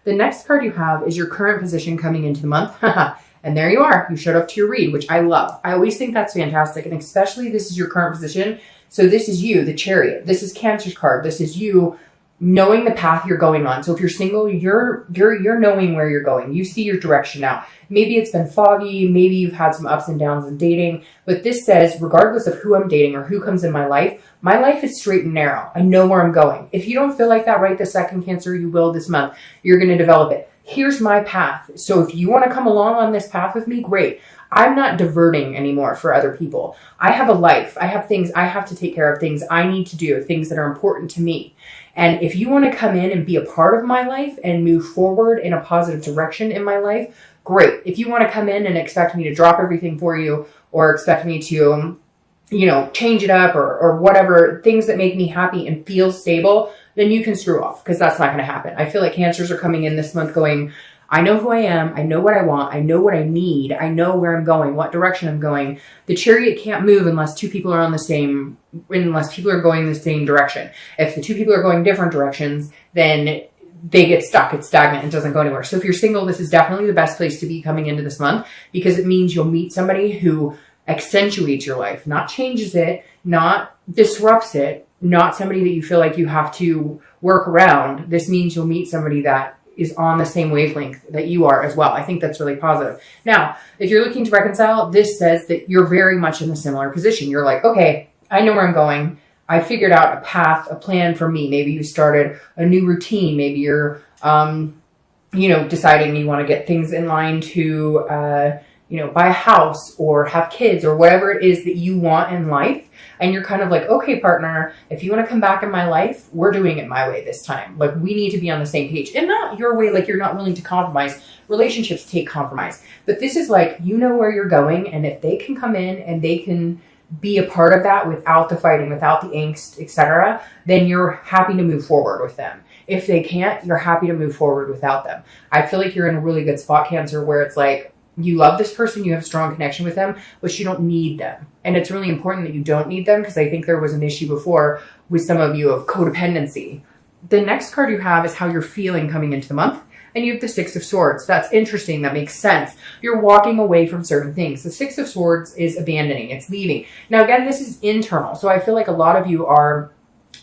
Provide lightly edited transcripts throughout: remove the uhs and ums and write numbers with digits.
The next card you have is your current position coming into the month. And there you are. You showed up to your read, which I love. I always think that's fantastic. And especially this is your current position. So this is you, the Chariot. This is Cancer's card. This is you knowing the path you're going on. So if you're single, you're knowing where you're going. You see your direction now. Maybe it's been foggy. Maybe you've had some ups and downs in dating. But this says, regardless of who I'm dating or who comes in my life is straight and narrow. I know where I'm going. If you don't feel like that right this second, Cancer, you will this month. You're going to develop it. Here's my path. So if you want to come along on this path with me, great. I'm not diverting anymore for other people. I have a life. I have things I have to take care of, things I need to do, things that are important to me. And if you want to come in and be a part of my life and move forward in a positive direction in my life, great. If you want to come in and expect me to drop everything for you or expect me to, change it up or whatever, things that make me happy and feel stable, then you can screw off, because that's not going to happen. I feel like Cancers are coming in this month going, I know who I am. I know what I want. I know what I need. I know where I'm going, what direction I'm going. The Chariot can't move unless unless people are going the same direction. If the two people are going different directions, then they get stuck. It's stagnant. It doesn't go anywhere. So if you're single, this is definitely the best place to be coming into this month, because it means you'll meet somebody who accentuates your life, not changes it, not disrupts it, not somebody that you feel like you have to work around. This means you'll meet somebody that is on the same wavelength that you are as well. I think that's really positive. Now, if you're looking to reconcile, this says that you're very much in a similar position. You're like, okay, I know where I'm going. I figured out a path, a plan for me. Maybe you started a new routine. Maybe you're, deciding you want to get things in line to, buy a house or have kids or whatever it is that you want in life. And you're kind of like, okay, partner, if you want to come back in my life, we're doing it my way this time. Like, we need to be on the same page, and not your way. Like, you're not willing to compromise. Relationships take compromise, but this is like, you know where you're going. And if they can come in and they can be a part of that without the fighting, without the angst, etc., then you're happy to move forward with them. If they can't, you're happy to move forward without them. I feel like you're in a really good spot, Cancer, where it's like, you love this person, you have a strong connection with them, but you don't need them. And it's really important that you don't need them, because I think there was an issue before with some of you of codependency. The next card you have is how you're feeling coming into the month. And you have the Six of Swords. That's interesting. That makes sense. You're walking away from certain things. The Six of Swords is abandoning. It's leaving. Now, again, this is internal. So I feel like a lot of you are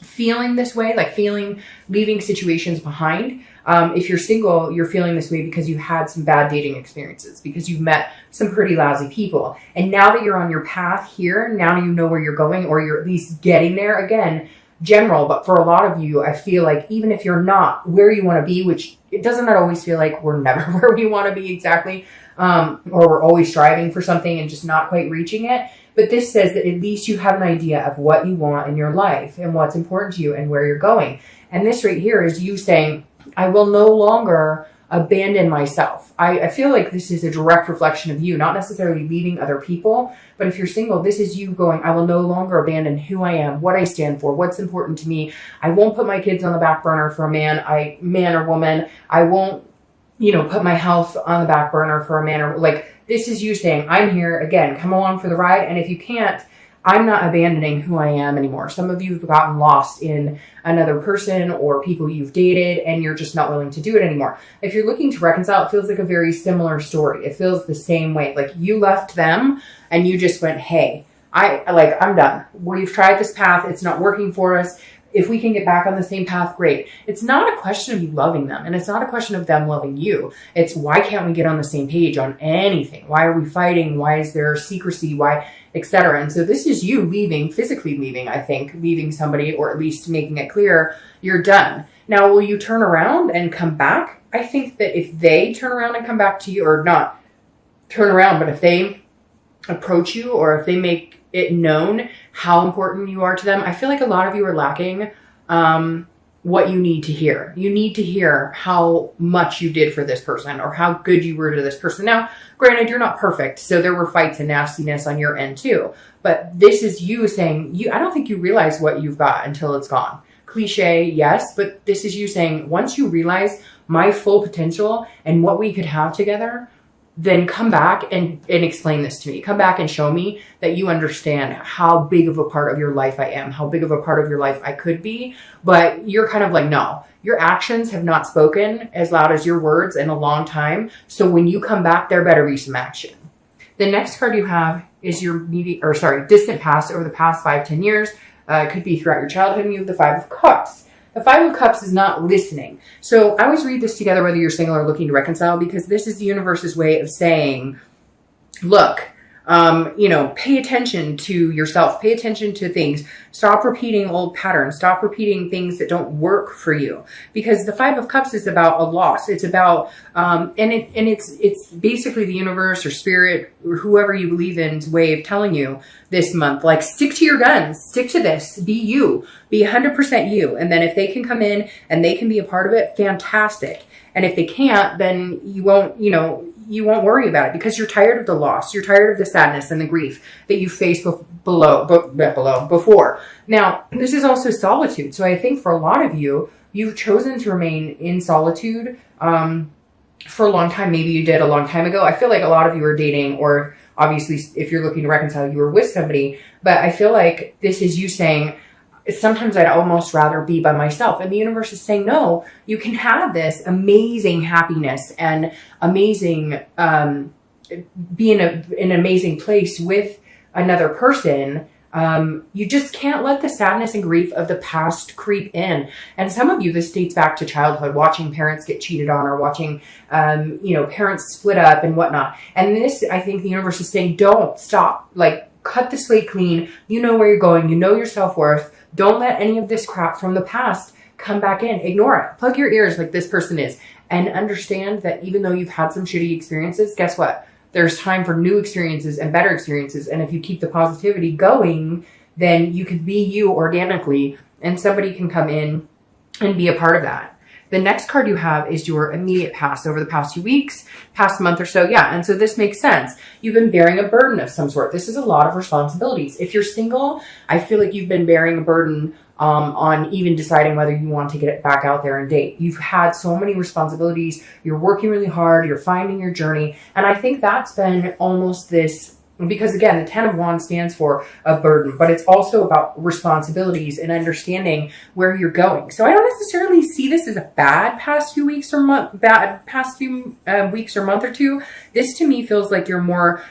feeling this way, like leaving situations behind. If you're single, you're feeling this way because you had some bad dating experiences, because you've met some pretty lousy people. And now that you're on your path here, now you know where you're going, or you're at least getting there. Again, general, but for a lot of you, I feel like even if you're not where you want to be, which it doesn't always feel like we're never where we want to be exactly, or we're always striving for something and just not quite reaching it. But this says that at least you have an idea of what you want in your life and what's important to you and where you're going. And this right here is you saying, I will no longer abandon myself. I feel like this is a direct reflection of you, not necessarily leaving other people, but if you're single, this is you going, I will no longer abandon who I am, what I stand for, what's important to me. I won't put my kids on the back burner for a man or woman. I won't, put my health on the back burner for a man or this is you saying, I'm here again, come along for the ride. And if you can't, I'm not abandoning who I am anymore. Some of you have gotten lost in another person or people you've dated, and you're just not willing to do it anymore. If you're looking to reconcile, it feels like a very similar story. It feels the same way. Like, you left them and you just went, hey, I'm done. We've tried this path. It's not working for us. If we can get back on the same path, great. It's not a question of you loving them, and it's not a question of them loving you. It's, why can't we get on the same page on anything? Why are we fighting? Why is there secrecy? Why, etc. And so this is you physically leaving, I think, leaving somebody, or at least making it clear you're done. Now, will you turn around and come back? I think that if they turn around and come back to you, or not turn around, but if they approach you, or if they make it known how important you are to them, I feel like a lot of you are lacking what you need to hear. You need to hear how much you did for this person, or how good you were to this person. Now, granted, you're not perfect, so there were fights and nastiness on your end too. But this is you saying, I don't think you realize what you've got until it's gone. Cliche, yes, but this is you saying, once you realize my full potential and what we could have together, then come back and explain this to me. Come back and show me that you understand how big of a part of your life I am, how big of a part of your life I could be. But you're kind of like, no, your actions have not spoken as loud as your words in a long time. So when you come back, there better be some action. The next card you have is your distant past over the past 5-10 years. It could be throughout your childhood, and you have the Five of Cups. The Five of Cups is not listening. So I always read this together whether you're single or looking to reconcile, because this is the universe's way of saying, look, pay attention to yourself, pay attention to things, stop repeating old patterns, stop repeating things that don't work for you, because the Five of Cups is about a loss. It's about, it's basically the universe or spirit or whoever you believe in's way of telling you this month, like, stick to your guns, stick to this, be you, be 100% you. And then if they can come in and they can be a part of it, fantastic. And if they can't, then you won't worry about it, because you're tired of the loss. You're tired of the sadness and the grief that you faced before. Now, this is also solitude. So I think for a lot of you, you've chosen to remain in solitude for a long time. Maybe you did a long time ago. I feel like a lot of you are dating, or obviously if you're looking to reconcile, you were with somebody. But I feel like this is you saying, sometimes I'd almost rather be by myself. And the universe is saying, no, you can have this amazing happiness and amazing, be in an amazing place with another person. You just can't let the sadness and grief of the past creep in. And some of you, this dates back to childhood, watching parents get cheated on, or watching, parents split up and whatnot. And this, I think the universe is saying, don't stop, like, cut the slate clean. You know where you're going. You know your self-worth. Don't let any of this crap from the past come back in. Ignore it. Plug your ears like this person is. And understand that even though you've had some shitty experiences, guess what? There's time for new experiences and better experiences. And if you keep the positivity going, then you can be you organically, and somebody can come in and be a part of that. The next card you have is your immediate past over the past few weeks, past month or so. Yeah. And so this makes sense. You've been bearing a burden of some sort. This is a lot of responsibilities. If you're single, I feel like you've been bearing a burden on even deciding whether you want to get it back out there and date. You've had so many responsibilities. You're working really hard. You're finding your journey. And I think that's been almost this, because again, the Ten of Wands stands for a burden, but it's also about responsibilities and understanding where you're going. So I don't necessarily see this as a bad past few weeks or month or two. This to me feels like you're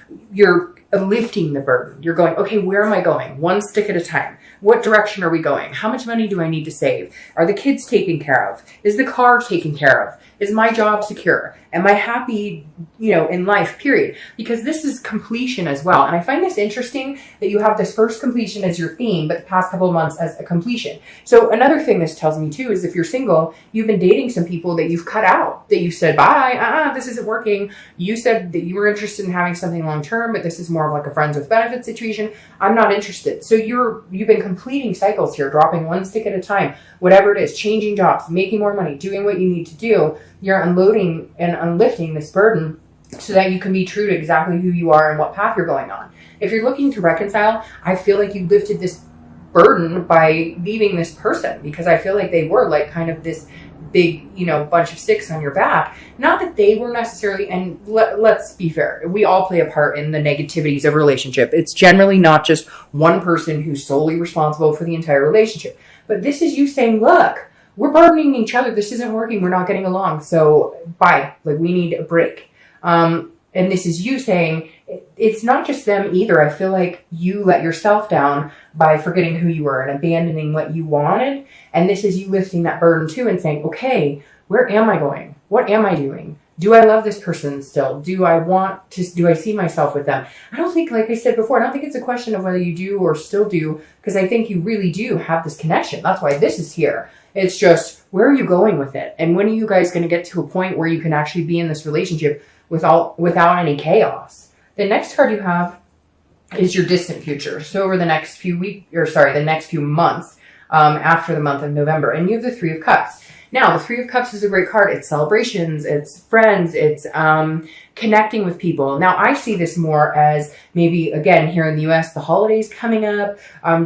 lifting the burden. You're going, okay, where am I going? One stick at a time. What direction are we going? How much money do I need to save? Are the kids taken care of? Is the car taken care of? Is my job secure? Am I happy, in life, period? Because this is completion as well. And I find this interesting that you have this first completion as your theme, but the past couple of months as a completion. So another thing this tells me too is if you're single, you've been dating some people that you've cut out, that you said, bye, this isn't working. You said that you were interested in having something long-term, but this is more of like a friends with benefits situation. I'm not interested. So you've been completing cycles here, dropping one stick at a time, whatever it is, changing jobs, making more money, doing what you need to do. You're unloading and unlifting this burden so that you can be true to exactly who you are and what path you're going on. If you're looking to reconcile, I feel like you lifted this burden by leaving this person, because I feel like they were like kind of this big, bunch of sticks on your back. Not that they were necessarily, and let's be fair, we all play a part in the negativities of a relationship. It's generally not just one person who's solely responsible for the entire relationship. But this is you saying, look, we're burdening each other. This isn't working. We're not getting along. So bye. Like, we need a break. And this is you saying, it's not just them either. I feel like you let yourself down by forgetting who you were and abandoning what you wanted. And this is you lifting that burden too and saying, okay, where am I going? What am I doing? Do I love this person still? Do I see myself with them? I don't think, like I said before, I don't think it's a question of whether you do or still do, because I think you really do have this connection. That's why this is here. It's just, where are you going with it? And when are you guys going to get to a point where you can actually be in this relationship without any chaos? The next card you have is your distant future. So over the next few months, after the month of November, and you have the Three of Cups. Now, the Three of Cups is a great card. It's celebrations, it's friends, it's connecting with people. Now, I see this more as maybe, again, here in the US, the holidays coming up,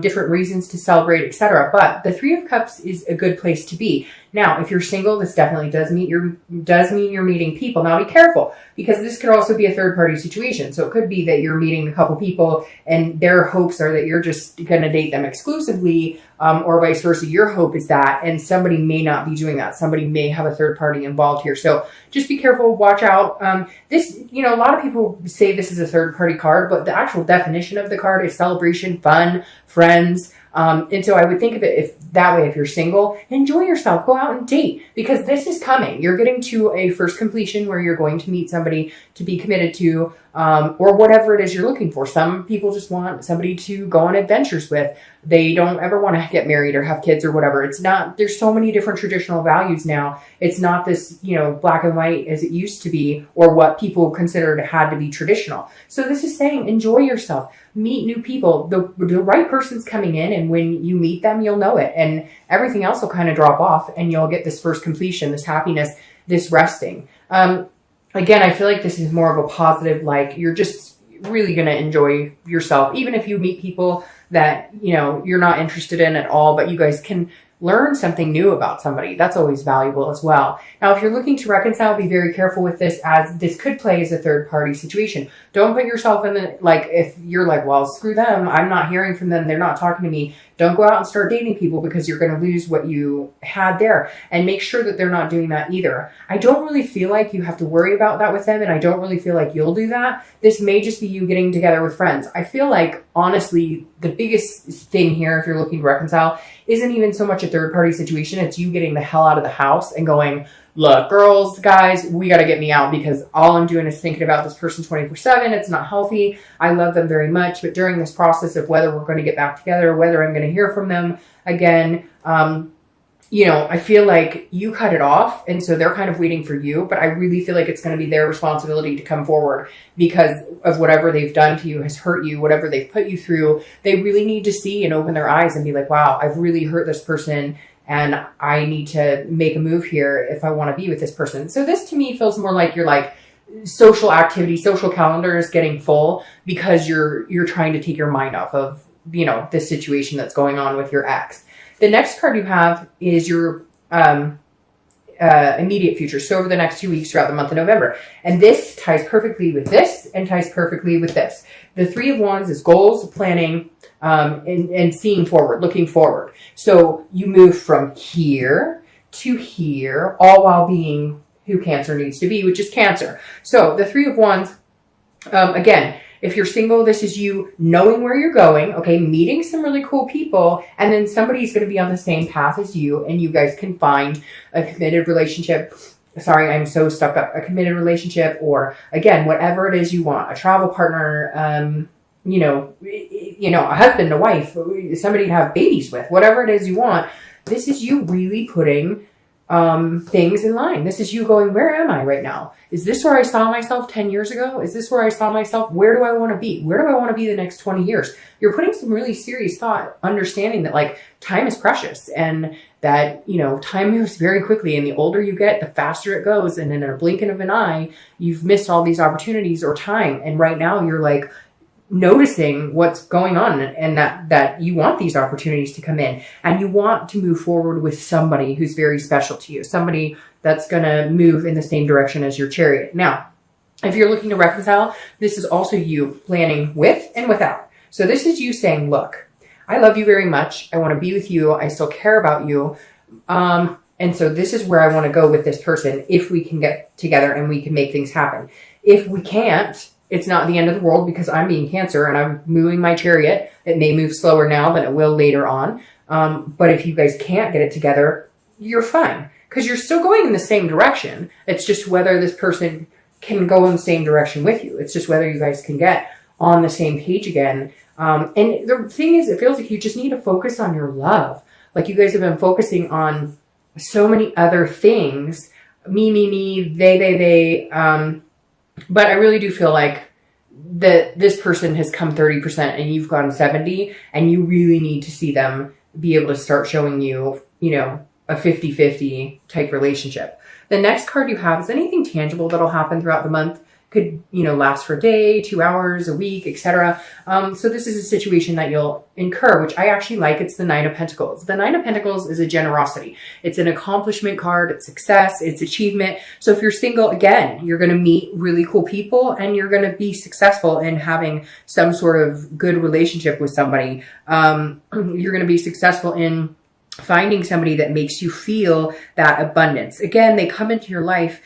different reasons to celebrate, etc. But the Three of Cups is a good place to be. Now, if you're single, this definitely does mean you're meeting people. Now be careful, because this could also be a third party situation. So it could be that you're meeting a couple people and their hopes are that you're just going to date them exclusively, or vice versa. Your hope is that, and somebody may not be doing that. Somebody may have a third party involved here. So just be careful, watch out. This, a lot of people say this is a third party card, but the actual definition of the card is celebration, fun, friends. And so I would think of it if you're single, enjoy yourself, go out and date, because this is coming. You're getting to a first completion where you're going to meet somebody to be committed to, or whatever it is you're looking for. Some people just want somebody to go on adventures with. They don't ever want to get married or have kids or whatever. It's not, there's so many different traditional values now. It's not this, black and white as it used to be, or what people considered had to be traditional. So this is saying, enjoy yourself. Meet new people. The right person's coming in, and when you meet them, you'll know it. And everything else will kind of drop off, and you'll get this first completion, this happiness, this resting. Again, I feel like this is more of a positive, like you're just really going to enjoy yourself. Even if you meet people that, you're not interested in at all, but you guys can learn something new about somebody. That's always valuable as well. Now, if you're looking to reconcile, be very careful with this, as this could play as a third party situation. Don't put yourself in the, if you're like, well, screw them, I'm not hearing from them, they're not talking to me. Don't go out and start dating people, because you're going to lose what you had there. And make sure that they're not doing that either. I don't really feel like you have to worry about that with them, and I don't really feel like you'll do that. This may just be you getting together with friends. I feel like, honestly, the biggest thing here, if you're looking to reconcile, isn't even so much a third party situation. It's you getting the hell out of the house and going, look, girls, guys, we got to get me out, because all I'm doing is thinking about this person 24/7. It's not healthy. I love them very much, but during this process of whether we're going to get back together, whether I'm going to hear from them again, I feel like you cut it off, and so they're kind of waiting for you, but I really feel like it's going to be their responsibility to come forward, because of whatever they've done to you has hurt you, whatever they've put you through. They really need to see and open their eyes and be like, wow, I've really hurt this person, and I need to make a move here if I want to be with this person. So this to me feels more like you're like social activity, social calendar is getting full, because you're trying to take your mind off of, this situation that's going on with your ex. The next card you have is your immediate future. So over the next 2 weeks throughout the month of November. And this ties perfectly with this and ties perfectly with this. The Three of Wands is goals, planning, and seeing forward, looking forward. So you move from here to here, all while being who Cancer needs to be, which is Cancer. So the Three of Wands, again, if you're single, this is you knowing where you're going, okay, meeting some really cool people, and then somebody's going to be on the same path as you, and you guys can find a committed relationship. Sorry, I'm so stuck up. A committed relationship, or again, whatever it is you want, a travel partner, a husband, a wife, somebody to have babies with, whatever it is you want. This is you really putting things in line. This is you going, where am I right now? Is this where I saw myself 10 years ago? Is this where I saw myself? Where do I want to be? Where do I want to be the next 20 years? You're putting some really serious thought, understanding that time is precious, and that, time moves very quickly, and the older you get, the faster it goes. And in a blink of an eye, you've missed all these opportunities or time. And right now you're noticing what's going on, and that you want these opportunities to come in, and you want to move forward with somebody who's very special to you, somebody that's going to move in the same direction as your Chariot. Now, if you're looking to reconcile, this is also you planning with and without. So this is you saying, look, I love you very much. I want to be with you. I still care about you. And so this is where I want to go with this person, if we can get together and we can make things happen. If we can't, it's not the end of the world, because I'm being Cancer and I'm moving my Chariot. It may move slower now than it will later on. But if you guys can't get it together, you're fine, because you're still going in the same direction. It's just whether this person can go in the same direction with you. It's just whether you guys can get on the same page again. And the thing is, it feels like you just need to focus on your love. Like you guys have been focusing on so many other things. Me, they. But I really do feel like that this person has come 30% and you've gone 70, and you really need to see them be able to start showing you, a 50-50 type relationship. The next card you have is anything tangible that'll happen throughout the month. could, last for a day, 2 hours, a week, etc. So this is a situation that you'll incur, which I actually like. It's the Nine of Pentacles. The Nine of Pentacles is a generosity. It's an accomplishment card. It's success. It's achievement. So if you're single, again, you're going to meet really cool people and you're going to be successful in having some sort of good relationship with somebody. You're going to be successful in finding somebody that makes you feel that abundance. Again, they come into your life,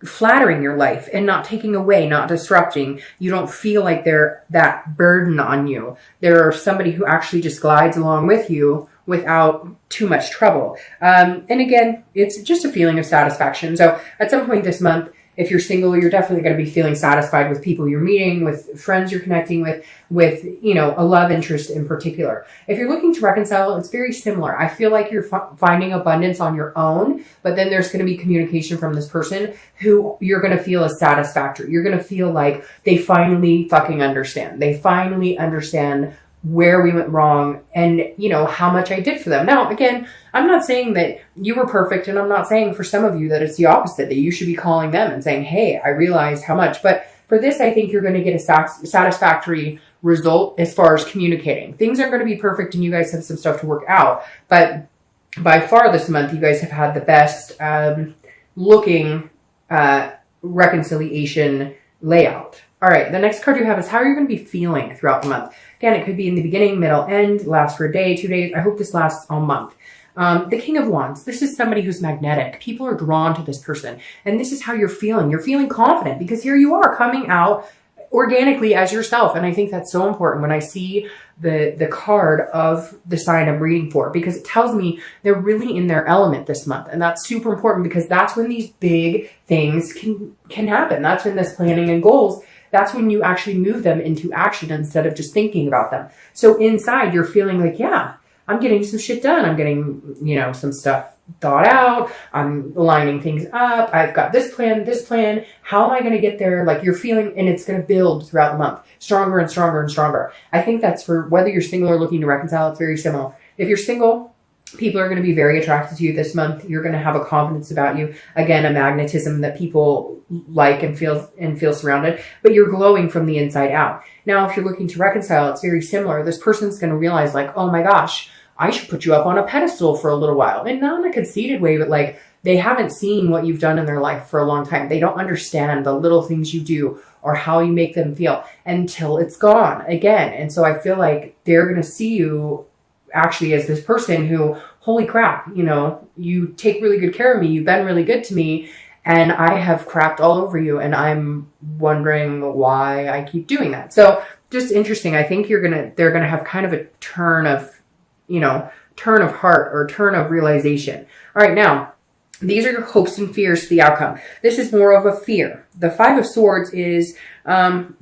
flattering your life and not taking away, not disrupting. You don't feel like they're that burden on you. They're somebody who actually just glides along with you without too much trouble. And again, it's just a feeling of satisfaction. So at some point this month, if you're single, you're definitely going to be feeling satisfied with people you're meeting, with friends you're connecting with, a love interest in particular. If you're looking to reconcile, it's very similar. I feel like you're finding abundance on your own, but then there's going to be communication from this person who you're going to feel is satisfactory. You're going to feel like they finally fucking understand. They finally understand where we went wrong and, how much I did for them. Now, again, I'm not saying that you were perfect, and I'm not saying for some of you that it's the opposite, that you should be calling them and saying, hey, I realize how much. But for this, I think you're going to get a satisfactory result as far as communicating. Things aren't going to be perfect and you guys have some stuff to work out. But by far this month, you guys have had the best looking reconciliation layout. All right, the next card you have is how you're going to be feeling throughout the month. Again, it could be in the beginning, middle, end, last for a day, 2 days. I hope this lasts all month. The King of Wands. This is somebody who's magnetic. People are drawn to this person. And this is how you're feeling. You're feeling confident because here you are coming out organically as yourself. And I think that's so important when I see the card of the sign I'm reading for, because it tells me they're really in their element this month. And that's super important because that's when these big things can happen. That's when this planning and goals, that's when you actually move them into action instead of just thinking about them. So inside you're feeling like, yeah, I'm getting some shit done. I'm getting, some stuff thought out. I'm lining things up. I've got this plan. How am I going to get there? Like you're feeling, and it's going to build throughout the month, stronger and stronger and stronger. I think that's for whether you're single or looking to reconcile. It's very similar. If you're single, people are going to be very attracted to you this month. You're going to have a confidence about you. Again, a magnetism that people like and feel surrounded, but you're glowing from the inside out. Now, if you're looking to reconcile, it's very similar. This person's going to realize like, oh my gosh, I should put you up on a pedestal for a little while. And not in a conceited way, but like they haven't seen what you've done in their life for a long time. They don't understand the little things you do or how you make them feel until it's gone again. And so I feel like they're going to see you actually as this person who, holy crap, you take really good care of me. You've been really good to me. And I have crapped all over you. And I'm wondering why I keep doing that. So just interesting. I think they're going to have kind of a turn of heart or turn of realization. All right. Now, these are your hopes and fears for the outcome. This is more of a fear. The Five of Swords is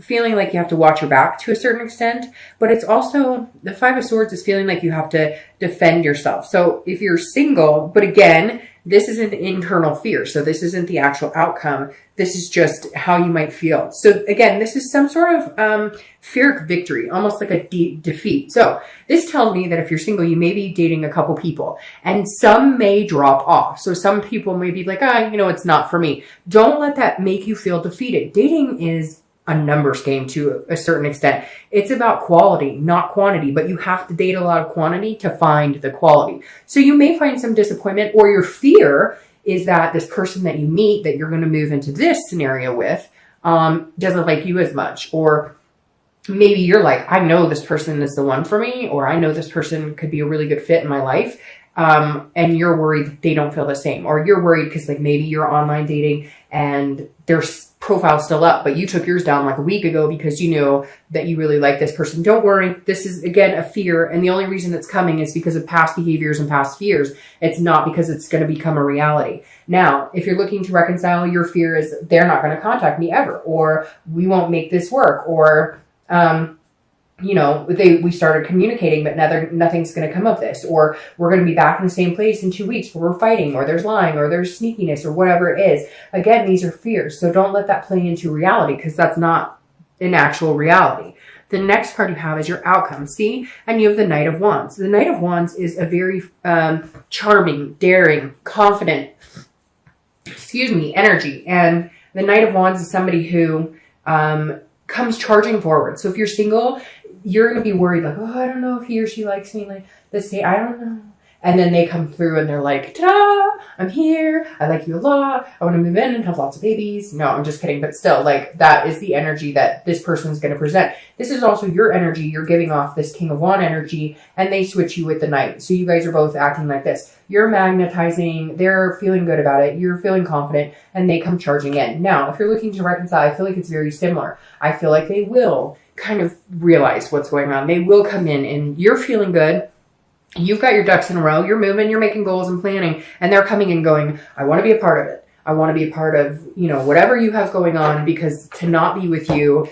feeling like you have to watch your back to a certain extent, but it's also, the Five of Swords is feeling like you have to defend yourself. So if you're single, but again, this is an internal fear. So this isn't the actual outcome. This is just how you might feel. So again, this is some sort of fear of victory, almost like a defeat. So this tells me that if you're single, you may be dating a couple people and some may drop off. So some people may be like, it's not for me. Don't let that make you feel defeated. Dating is a numbers game to a certain extent. It's about quality, not quantity, but you have to date a lot of quantity to find the quality. So you may find some disappointment, or your fear is that this person that you meet that you're going to move into this scenario with doesn't like you as much. Or maybe you're like, I know this person is the one for me, or I know this person could be a really good fit in my life. And you're worried they don't feel the same, or you're worried because like maybe you're online dating and their profile's still up, but you took yours down like a week ago because you knew that you really like this person. Don't worry. This is again a fear. And the only reason it's coming is because of past behaviors and past fears. It's not because it's going to become a reality. Now, if you're looking to reconcile, your fear is they're not going to contact me ever, or we won't make this work, or, we started communicating, but nothing's going to come of this, or we're going to be back in the same place in 2 weeks where we're fighting, or there's lying, or there's sneakiness, or whatever it is. Again, these are fears. So don't let that play into reality, because that's not an actual reality. The next card you have is your outcome. See? And you have the Knight of Wands. The Knight of Wands is a very charming, daring, confident, energy. And The Knight of Wands is somebody who comes charging forward. So if you're single, you're going to be worried like, oh, I don't know if he or she likes me like the same. I don't know. And then they come through and they're like, ta-da, I'm here. I like you a lot. I want to move in and have lots of babies. No, I'm just kidding. But still, like, that is the energy that this person's going to present. This is also your energy. You're giving off this King of Wands energy, and they switch you with the Knight. So you guys are both acting like this. You're magnetizing. They're feeling good about it. You're feeling confident, and they come charging in. Now, if you're looking to reconcile, I feel like it's very similar. I feel like they will kind of realize what's going on. They will come in, and you're feeling good. You've got your ducks in a row. You're moving, you're making goals and planning, and they're coming and going, I want to be a part of it. I want to be a part of, you know, whatever you have going on, because to not be with you,